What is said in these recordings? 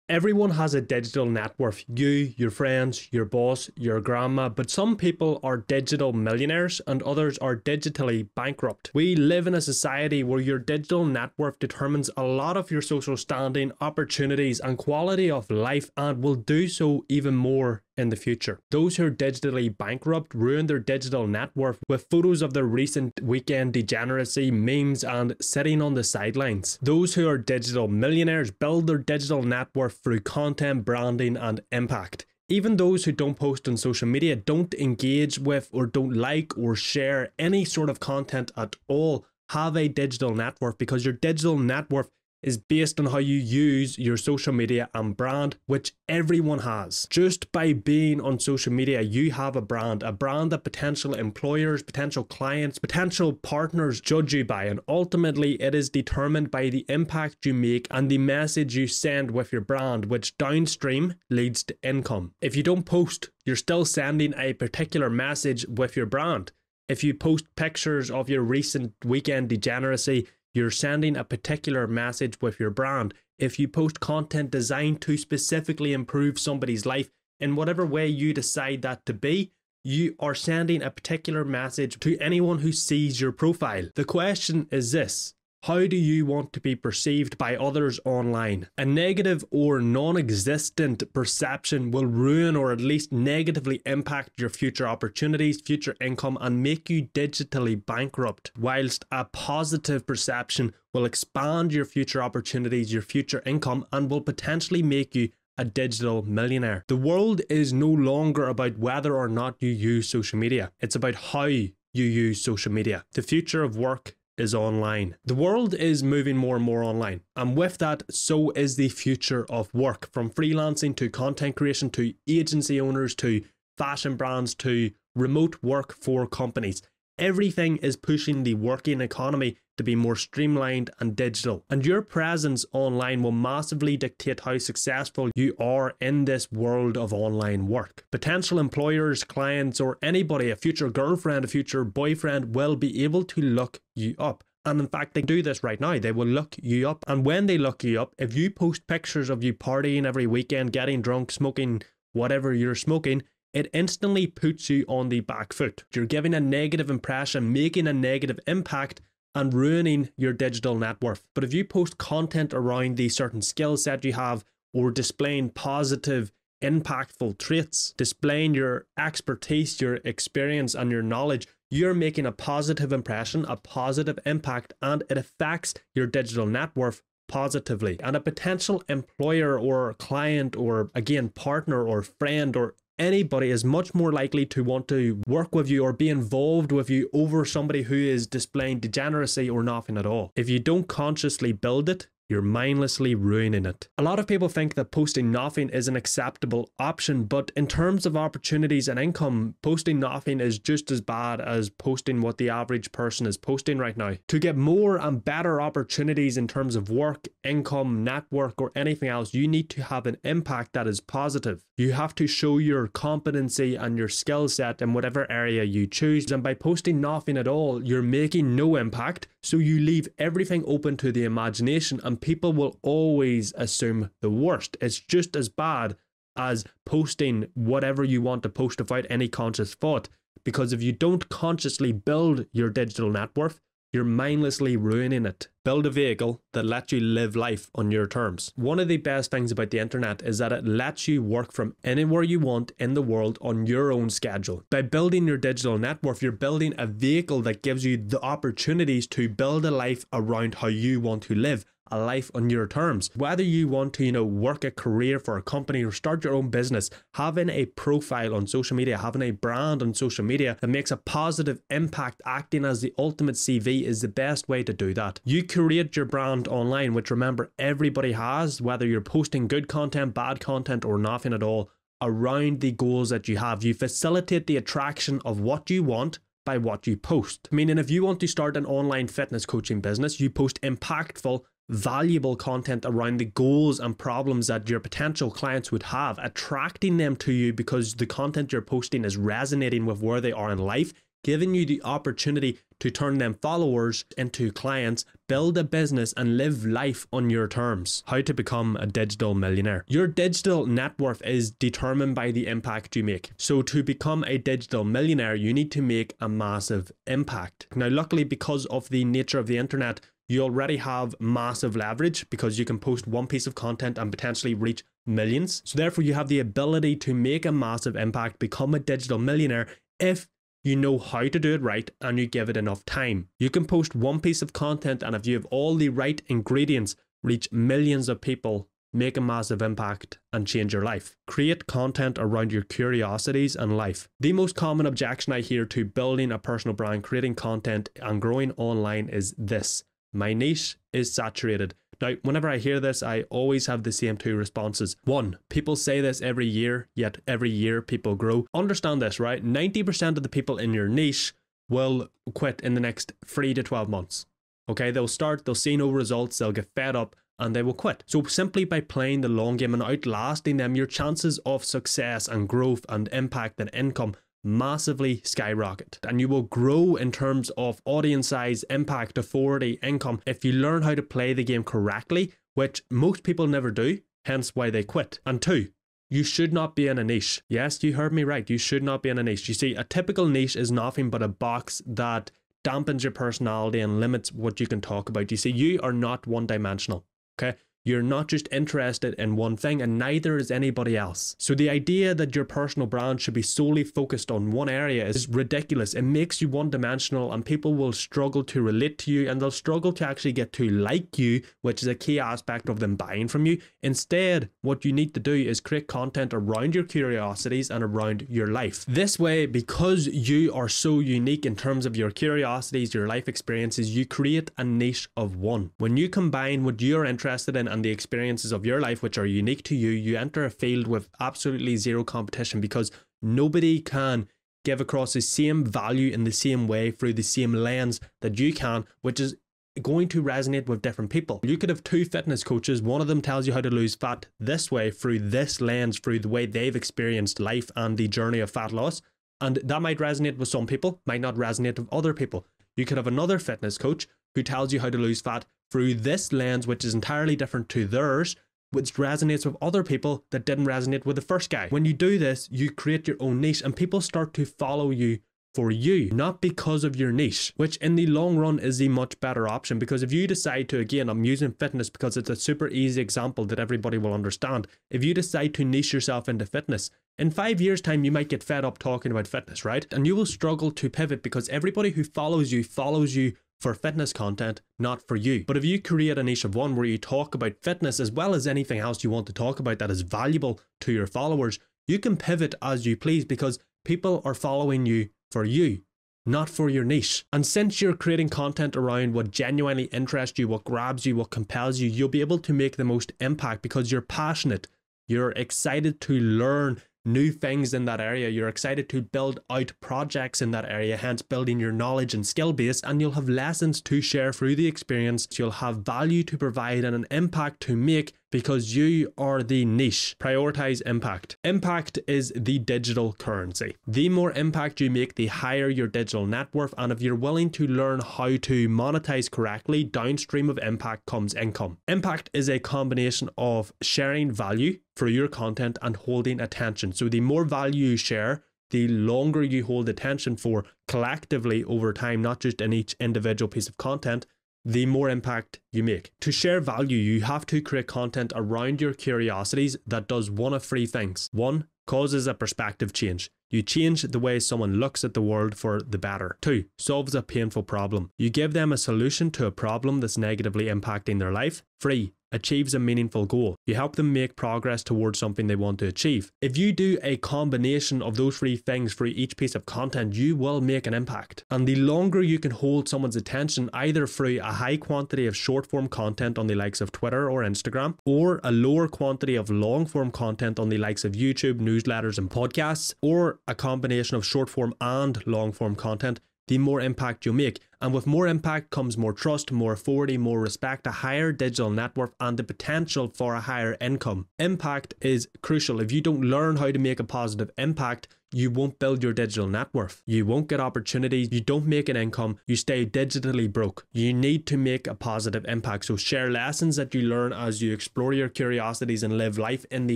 Everyone has a digital net worth. You, your friends, your boss, your grandma, but some people are digital millionaires and others are digitally bankrupt. We live in a society where your digital net worth determines a lot of your social standing, opportunities, and quality of life, and will do so even more in the future. Those who are digitally bankrupt ruin their digital net worth with photos of their recent weekend degeneracy, memes, and sitting on the sidelines. Those who are digital millionaires build their digital net worth through content, branding, and impact. Even those who don't post on social media, don't engage with or don't like or share any sort of content at all, have a digital net worth, because your digital net worth is based on how you use your social media and brand, which everyone has. Just by being on social media, you have a brand that potential employers, potential clients, potential partners judge you by, and ultimately it is determined by the impact you make and the message you send with your brand, which downstream leads to income. If you don't post, you're still sending a particular message with your brand. If you post pictures of your recent weekend degeneracy, you're sending a particular message with your brand. If you post content designed to specifically improve somebody's life in whatever way you decide that to be, you are sending a particular message to anyone who sees your profile. The question is this: how do you want to be perceived by others online? A negative or non-existent perception will ruin or at least negatively impact your future opportunities, future income, and make you digitally bankrupt, whilst a positive perception will expand your future opportunities, your future income, and will potentially make you a digital millionaire. The world is no longer about whether or not you use social media. It's about how you use social media. The future of work is online. The world is moving more and more online, and with that, so is the future of work, from freelancing to content creation to agency owners to fashion brands to remote work for companies. Everything is pushing the working economy to be more streamlined and digital, and your presence online will massively dictate how successful you are in this world of online work. Potential employers, clients, or anybody, a future girlfriend, a future boyfriend, will be able to look you up. And in fact, they do this right now. They will look you up, and when they look you up, if you post pictures of you partying every weekend, getting drunk, smoking whatever you're smoking, it instantly puts you on the back foot. You're giving a negative impression, making a negative impact, and ruining your digital net worth. But if you post content around the certain skill set you have, or displaying positive, impactful traits, displaying your expertise, your experience, and your knowledge, you're making a positive impression, a positive impact, and it affects your digital net worth positively. And a potential employer or client or, again, partner or friend or anybody is much more likely to want to work with you or be involved with you over somebody who is displaying degeneracy or nothing at all. If you don't consciously build it, you're mindlessly ruining it. A lot of people think that posting nothing is an acceptable option, but in terms of opportunities and income, posting nothing is just as bad as posting what the average person is posting right now. To get more and better opportunities in terms of work, income, network, or anything else, you need to have an impact that is positive. You have to show your competency and your skill set in whatever area you choose, and by posting nothing at all, you're making no impact, so you leave everything open to the imagination, and people will always assume the worst. It's just as bad as posting whatever you want to post without any conscious thought, because if you don't consciously build your digital net worth, you're mindlessly ruining it. Build a vehicle that lets you live life on your terms. One of the best things about the internet is that it lets you work from anywhere you want in the world on your own schedule. By building your digital net worth, you're building a vehicle that gives you the opportunities to build a life around how you want to live. A life on your terms. Whether you want to, work a career for a company or start your own business, having a profile on social media, having a brand on social media that makes a positive impact, acting as the ultimate CV, is the best way to do that. You create your brand online, which, remember, everybody has, whether you're posting good content, bad content, or nothing at all, around the goals that you have. You facilitate the attraction of what you want by what you post. Meaning, if you want to start an online fitness coaching business, you post impactful, valuable content around the goals and problems that your potential clients would have, attracting them to you because the content you're posting is resonating with where they are in life. giving you the opportunity to turn them followers into clients, build a business, and live life on your terms. How to become a digital millionaire. Your digital net worth is determined by the impact you make. So to become a digital millionaire, you need to make a massive impact. Now, luckily, because of the nature of the internet, you already have massive leverage because you can post one piece of content and potentially reach millions. So therefore, you have the ability to make a massive impact, become a digital millionaire if you know how to do it right and you give it enough time. You can post one piece of content, and if you have all the right ingredients, reach millions of people, make a massive impact, and change your life. Create content around your curiosities and life. The most common objection I hear to building a personal brand, creating content, and growing online is this: my niche is saturated. Now, whenever I hear this, I always have the same two responses. One, people say this every year, yet every year people grow. Understand this, right? 90% of the people in your niche will quit in the next 3 to 12 months. Okay, they'll start, they'll see no results, they'll get fed up, and they will quit. So simply by playing the long game and outlasting them, your chances of success and growth and impact and income massively skyrocket, and you will grow in terms of audience size, impact, authority, income if you learn how to play the game correctly, which most people never do, hence why they quit. And two, you should not be in a niche. Yes, you heard me right. You should not be in a niche. You see, a typical niche is nothing but a box that dampens your personality and limits what you can talk about. You see, you are not one-dimensional, okay? You're not just interested in one thing, and neither is anybody else. So the idea that your personal brand should be solely focused on one area is ridiculous. It makes you one-dimensional, and people will struggle to relate to you, and they'll struggle to actually get to like you, which is a key aspect of them buying from you. Instead, what you need to do is create content around your curiosities and around your life. This way, because you are so unique in terms of your curiosities, your life experiences, you create a niche of one. When you combine what you're interested in and the experiences of your life, which are unique to you, you enter a field with absolutely zero competition, because nobody can give across the same value in the same way through the same lens that you can, which is going to resonate with different people. You could have two fitness coaches. One of them tells you how to lose fat this way, through this lens, through the way they've experienced life and the journey of fat loss. And that might resonate with some people, might not resonate with other people. You could have another fitness coach who tells you how to lose fat through this lens, which is entirely different to theirs, which resonates with other people that didn't resonate with the first guy. When you do this, you create your own niche, and people start to follow you for you, not because of your niche, which in the long run is the much better option. Because if you decide to, again, I'm using fitness because it's a super easy example that everybody will understand. If you decide to niche yourself into fitness, in 5 years' time, you might get fed up talking about fitness, right? And you will struggle to pivot, because everybody who follows you for fitness content, not for you. But if you create a niche of one where you talk about fitness as well as anything else you want to talk about that is valuable to your followers, you can pivot as you please, because people are following you for you, not for your niche. And since you're creating content around what genuinely interests you, what grabs you, what compels you, you'll be able to make the most impact because you're passionate. You're excited to learn new things in that area. You're excited to build out projects in that area, hence building your knowledge and skill base, and you'll have lessons to share through the experience. You'll have value to provide and an impact to make because you are the niche. Prioritize impact. Impact is the digital currency. The more impact you make, the higher your digital net worth, and if you're willing to learn how to monetize correctly, downstream of impact comes income. Impact is a combination of sharing value through your content and holding attention. So the more value you share, the longer you hold attention for collectively over time, not just in each individual piece of content, the more impact you make. To share value, you have to create content around your curiosities that does one of three things. One, causes a perspective change. You change the way someone looks at the world for the better. 2, solves a painful problem. You give them a solution to a problem that's negatively impacting their life. 3, achieves a meaningful goal. You help them make progress towards something they want to achieve. If you do a combination of those three things for each piece of content, you will make an impact. And the longer you can hold someone's attention, either through a high quantity of short form content on the likes of Twitter or Instagram, or a lower quantity of long form content on the likes of YouTube, newsletters and podcasts, or a combination of short form and long form content, the more impact you make. And with more impact comes more trust, more authority, more respect, a higher digital net worth, and the potential for a higher income. Impact is crucial. If you don't learn how to make a positive impact, you won't build your digital net worth. You won't get opportunities. You don't make an income. You stay digitally broke. You need to make a positive impact. So share lessons that you learn as you explore your curiosities and live life in the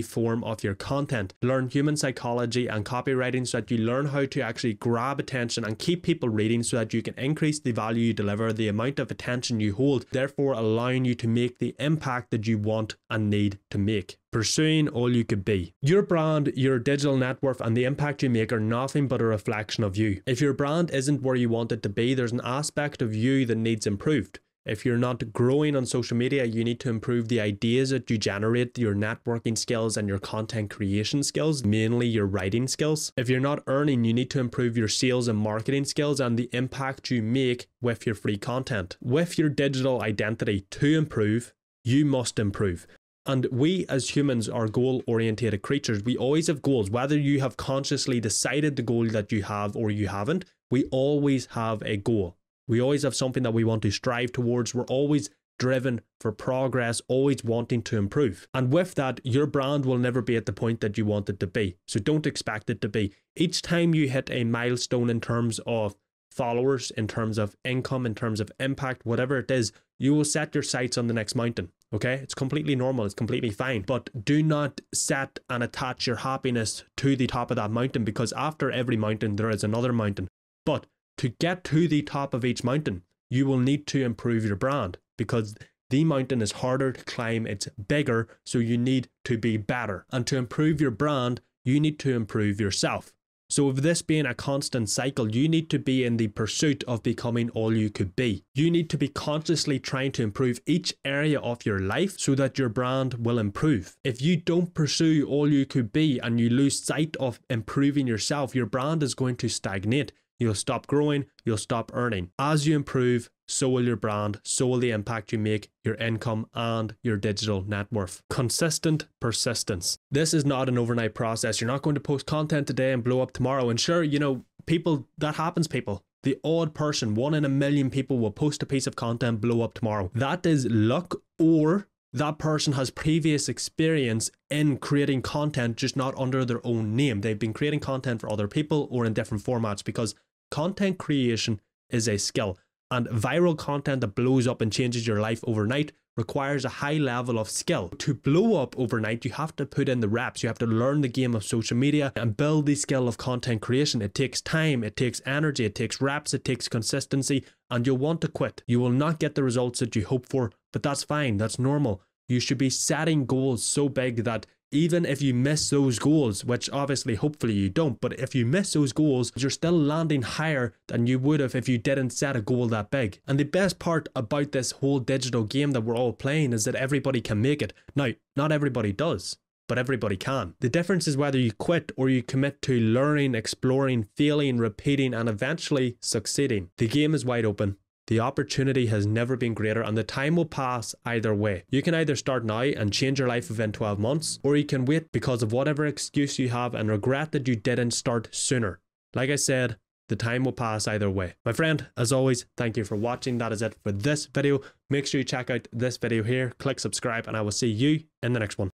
form of your content. Learn human psychology and copywriting so that you learn how to actually grab attention and keep people reading so that you can increase the value you deliver, the amount of attention you hold, therefore allowing you to make the impact that you want and need to make. Pursuing all you could be. Your brand, your digital net worth, and the impact you make are nothing but a reflection of you. If your brand isn't where you want it to be, there's an aspect of you that needs improved. If you're not growing on social media, you need to improve the ideas that you generate, your networking skills and your content creation skills, mainly your writing skills. If you're not earning, you need to improve your sales and marketing skills and the impact you make with your free content. With your digital identity to improve, you must improve. And we as humans are goal-oriented creatures. We always have goals. Whether you have consciously decided the goal that you have or you haven't, we always have a goal. We always have something that we want to strive towards. We're always driven for progress, always wanting to improve. And with that, your brand will never be at the point that you want it to be. So don't expect it to be. Each time you hit a milestone in terms of followers, in terms of income, in terms of impact, whatever it is, you will set your sights on the next mountain. Okay, it's completely normal, it's completely fine, but do not set and attach your happiness to the top of that mountain, because after every mountain there is another mountain. But to get to the top of each mountain, you will need to improve your brand, because the mountain is harder to climb, it's bigger, so you need to be better. And to improve your brand, you need to improve yourself. So with this being a constant cycle, you need to be in the pursuit of becoming all you could be. You need to be consciously trying to improve each area of your life so that your brand will improve. If you don't pursue all you could be and you lose sight of improving yourself, your brand is going to stagnate. You'll stop growing, you'll stop earning. As you improve, so will your brand, so will the impact you make, your income, and your digital net worth. Consistent persistence. This is not an overnight process. You're not going to post content today and blow up tomorrow. And sure, you know, that happens, people. The odd person, 1 in a million people will post a piece of content, blow up tomorrow. That is luck, or that person has previous experience in creating content, just not under their own name. They've been creating content for other people or in different formats, because content creation is a skill, and viral content that blows up and changes your life overnight requires a high level of skill. To blow up overnight, you have to put in the reps. You have to learn the game of social media and build the skill of content creation. It takes time, it takes energy, it takes reps, it takes consistency, and you'll want to quit. You will not get the results that you hope for, but that's fine, that's normal. You should be setting goals so big that even if you miss those goals, which obviously hopefully you don't, but if you miss those goals, you're still landing higher than you would have if you didn't set a goal that big. And the best part about this whole digital game that we're all playing is that everybody can make it. Now, not everybody does, but everybody can. The difference is whether you quit or you commit to learning, exploring, failing, repeating, and eventually succeeding. The game is wide open. The opportunity has never been greater, and the time will pass either way. You can either start now and change your life within 12 months, or you can wait because of whatever excuse you have and regret that you didn't start sooner. Like I said, the time will pass either way. My friend, as always, thank you for watching. That is it for this video. Make sure you check out this video here, click subscribe, and I will see you in the next one.